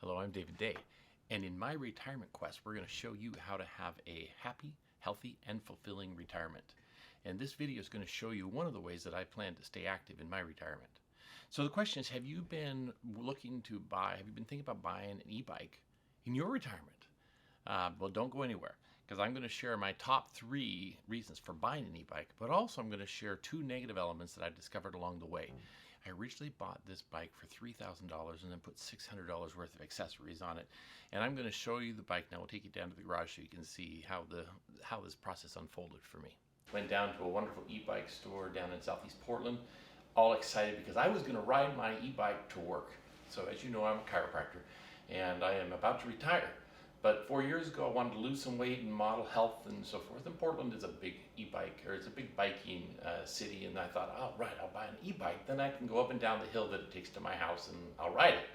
Hello, I'm David Day, and in my retirement quest, we're going to show you how to have a happy, healthy, and fulfilling retirement. And this video is going to show you one of the ways that I plan to stay active in my retirement. So the question is, have you been thinking about buying an e-bike in your retirement? Well, don't go anywhere, because I'm going to share my top 3 reasons for buying an e-bike, but also I'm going to share 2 negative elements that I've discovered along the way. I originally bought this bike for $3,000 and then put $600 worth of accessories on it. And I'm going to show you the bike now. We'll take you down to the garage so you can see how this process unfolded for me. Went down to a wonderful e-bike store down in Southeast Portland, all excited because I was going to ride my e-bike to work. So as you know, I'm a chiropractor and I am about to retire. But 4 years ago, I wanted to lose some weight and model health and so forth. And Portland is a big e-bike, or it's a big biking city. And I thought, oh, right, I'll buy an e-bike. Then I can go up and down the hill that it takes to my house and I'll ride it.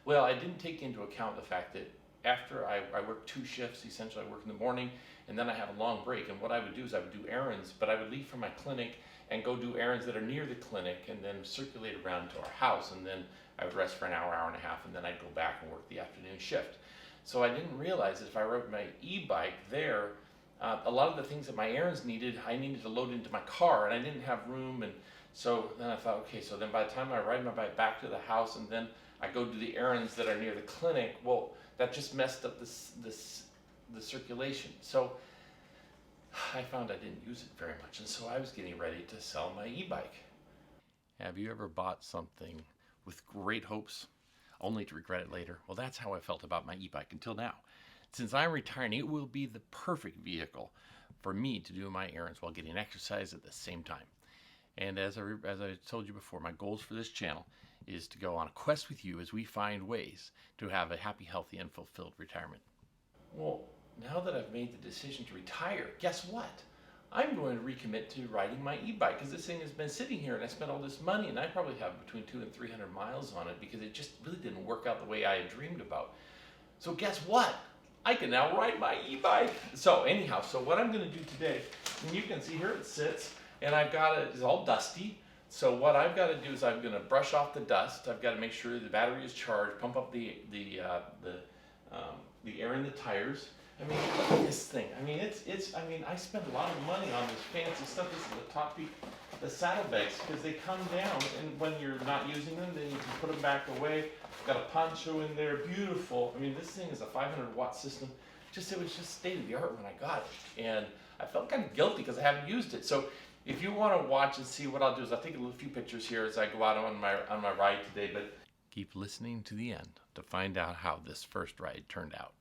Well, I didn't take into account the fact that after I work 2 shifts, essentially I work in the morning and then I have a long break. And what I would do is I would do errands, but I would leave from my clinic and go do errands that are near the clinic and then circulate around to our house. And then I would rest for an hour, hour and a half, and then I'd go back and work the afternoon shift. So I didn't realize that if I rode my e-bike there, a lot of the things that my errands needed, I needed to load into my car, and I didn't have room. And so then I thought, okay, so then by the time I ride my bike back to the house and then I go do the errands that are near the clinic, well, that just messed up the circulation. So I found I didn't use it very much, and so I was getting ready to sell my e-bike. Have you ever bought something with great hopes only to regret it later? Well, that's how I felt about my e-bike until now. Since I'm retiring, it will be the perfect vehicle for me to do my errands while getting exercise at the same time. And as I told you before, my goals for this channel is to go on a quest with you as we find ways to have a happy, healthy, and fulfilled retirement. Well, now that I've made the decision to retire, guess what? I'm going to recommit to riding my e-bike, because this thing has been sitting here and I spent all this money and I probably have between 200 and 300 miles on it because it just really didn't work out the way I had dreamed about. So guess what? I can now ride my e-bike. So anyhow, so what I'm going to do today, and you can see here it sits and I've got it, it's all dusty. So what I've got to do is I'm going to brush off the dust. I've got to make sure the battery is charged, pump up the air in the tires. I mean, look at this thing. I mean, I spent a lot of money on this fancy stuff. This is the top peak, the saddlebags, because they come down, and when you're not using them, then you can put them back away. Got a poncho in there, beautiful. I mean, this thing is a 500-watt system. It was just state of the art when I got it, and I felt kind of guilty because I haven't used it. So, if you want to watch and see, what I'll do is I'll take a few pictures here as I go out on my ride today. But keep listening to the end to find out how this first ride turned out.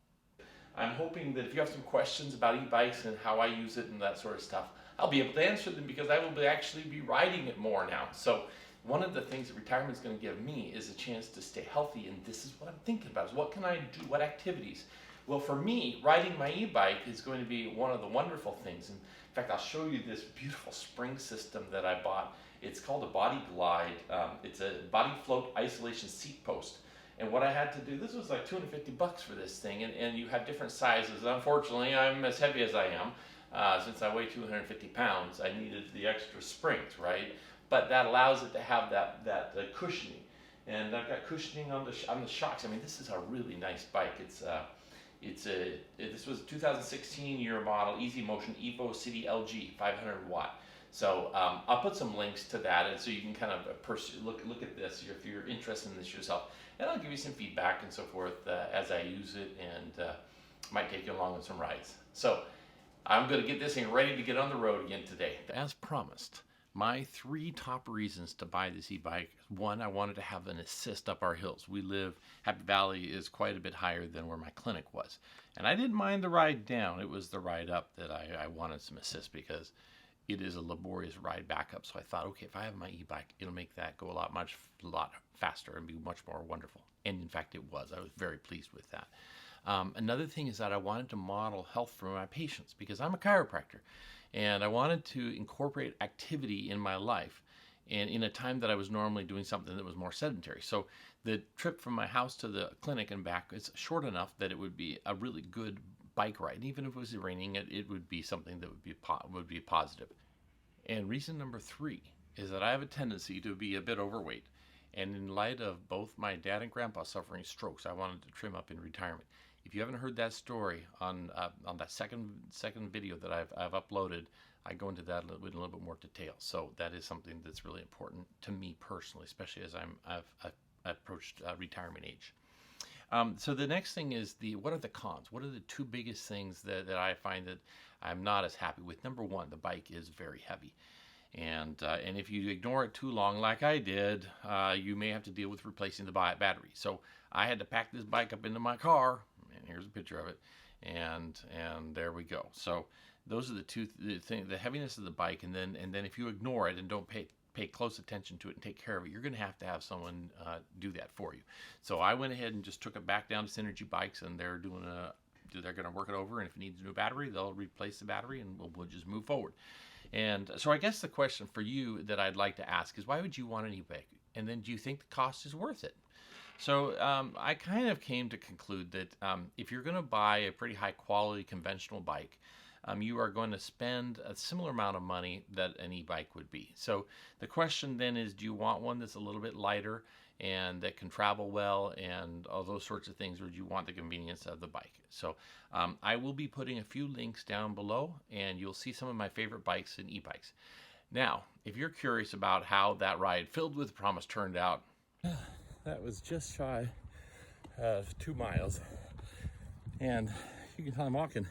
I'm hoping that if you have some questions about e-bikes and how I use it and that sort of stuff, I'll be able to answer them because I will actually be riding it more now. So one of the things that retirement is going to give me is a chance to stay healthy, and this is what I'm thinking about, is what can I do, what activities? Well, for me, riding my e-bike is going to be one of the wonderful things. In fact, I'll show you this beautiful spring system that I bought. It's called a Body Glide. It's a body float isolation seat post. And what I had to do, this was like $250 for this thing, and you have different sizes. Unfortunately, I'm as heavy as I am. Since I weigh 250 pounds, I needed the extra springs, right? But that allows it to have that cushioning. And I've got cushioning on the shocks. I mean, this is a really nice bike. This was a 2016 year model, Easy Motion Evo City LG 500 watt. So I'll put some links to that, and so you can kind of look at this if you're interested in this yourself. And I'll give you some feedback and so forth as I use it, and might take you along on some rides. So I'm going to get this thing ready to get on the road again today. As promised, my 3 top reasons to buy this e-bike. 1, I wanted to have an assist up our hills. Happy Valley is quite a bit higher than where my clinic was. And I didn't mind the ride down. It was the ride up that I wanted some assist, because it is a laborious ride back up. So I thought, okay, if I have my e-bike, it'll make that go a lot faster and be much more wonderful. And in fact, it was. I was very pleased with that. Another thing is that I wanted to model health for my patients, because I'm a chiropractor, and I wanted to incorporate activity in my life, and in a time that I was normally doing something that was more sedentary. So the trip from my house to the clinic and back is short enough that it would be a really good bike ride. And even if it was raining, it would be something that would be positive. And reason number 3 is that I have a tendency to be a bit overweight. And in light of both my dad and grandpa suffering strokes, I wanted to trim up in retirement. If you haven't heard that story on that second video that I've uploaded, I go into that with a little bit more detail. So that is something that's really important to me personally, especially as I've approached retirement age. So the next thing is what are the cons? What are the two biggest things that I find that I'm not as happy with? Number one, the bike is very heavy. And if you ignore it too long, like I did, you may have to deal with replacing the battery. So I had to pack this bike up into my car, and here's a picture of it, and there we go. So those are the heaviness of the bike, and then if you ignore it and don't pay close attention to it and take care of it, you're going to have someone do that for you. So I went ahead and just took it back down to Synergy Bikes, and they're going to work it over, and if it needs a new battery, they'll replace the battery, and we'll just move forward. And so I guess the question for you that I'd like to ask is, why would you want an e-bike? And then, do you think the cost is worth it? So I kind of came to conclude that if you're going to buy a pretty high quality conventional bike, you are going to spend a similar amount of money that an e-bike would be. So the question then is, do you want one that's a little bit lighter and that can travel well and all those sorts of things, or do you want the convenience of the bike? So I will be putting a few links down below, and you'll see some of my favorite bikes and e-bikes. Now, if you're curious about how that ride filled with promise turned out, that was just shy of 2 miles, and you can tell I'm walking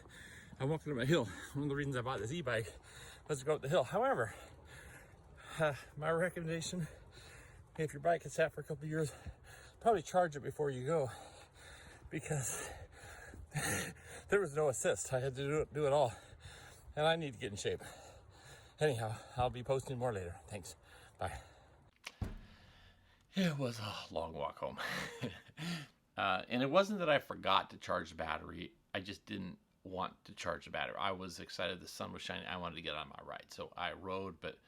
up a hill. One of the reasons I bought this e-bike was to go up the hill. However, my recommendation, if your bike has sat for a couple of years, probably charge it before you go, because there was no assist. I had to do it all, and I need to get in shape. Anyhow, I'll be posting more later. Thanks. Bye. It was a long walk home. And it wasn't that I forgot to charge the battery. I just didn't want to charge the battery. I was excited. The sun was shining. I wanted to get on my ride. So I rode, but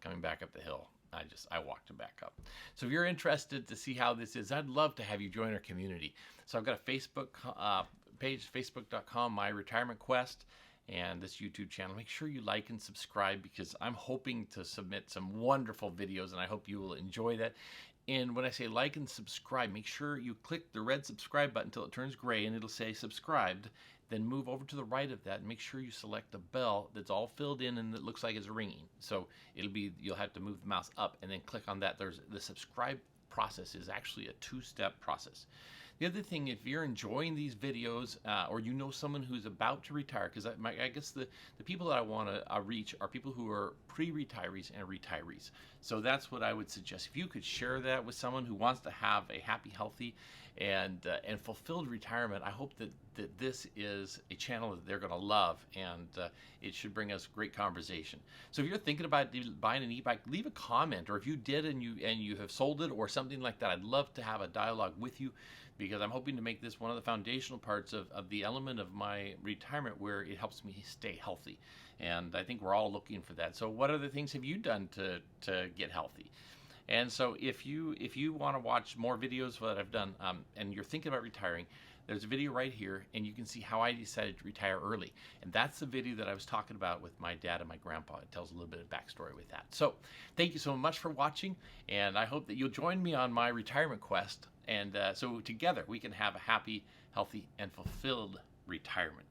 coming back up the hill, I walked it back up. So if you're interested to see how this is, I'd love to have you join our community. So I've got a Facebook page, facebook.com, My Retirement Quest, and this YouTube channel. Make sure you like and subscribe, because I'm hoping to submit some wonderful videos, and I hope you will enjoy that. And when I say like and subscribe, make sure you click the red subscribe button until it turns gray and it'll say subscribed. Then move over to the right of that and make sure you select the bell that's all filled in and that looks like it's ringing. So you'll have to move the mouse up and then click on that. The subscribe process is actually a 2-step process. The other thing, if you're enjoying these videos, or you know someone who's about to retire, because I guess the people that I want to reach are people who are pre-retirees and retirees. So that's what I would suggest. If you could share that with someone who wants to have a happy, healthy, and fulfilled retirement, I hope that this is a channel that they're going to love, and it should bring us great conversation. So if you're thinking about buying an e-bike, leave a comment, or if you did and you have sold it or something like that, I'd love to have a dialogue with you, because I'm hoping to make this one of the foundational parts of the element of my retirement where it helps me stay healthy. And I think we're all looking for that. So what other things have you done to get healthy? And so if you want to watch more videos that I've done, and you're thinking about retiring, there's a video right here, and you can see how I decided to retire early. And that's the video that I was talking about with my dad and my grandpa. It tells a little bit of backstory with that. So thank you so much for watching, and I hope that you'll join me on my retirement quest. And so together we can have a happy, healthy, and fulfilled retirement.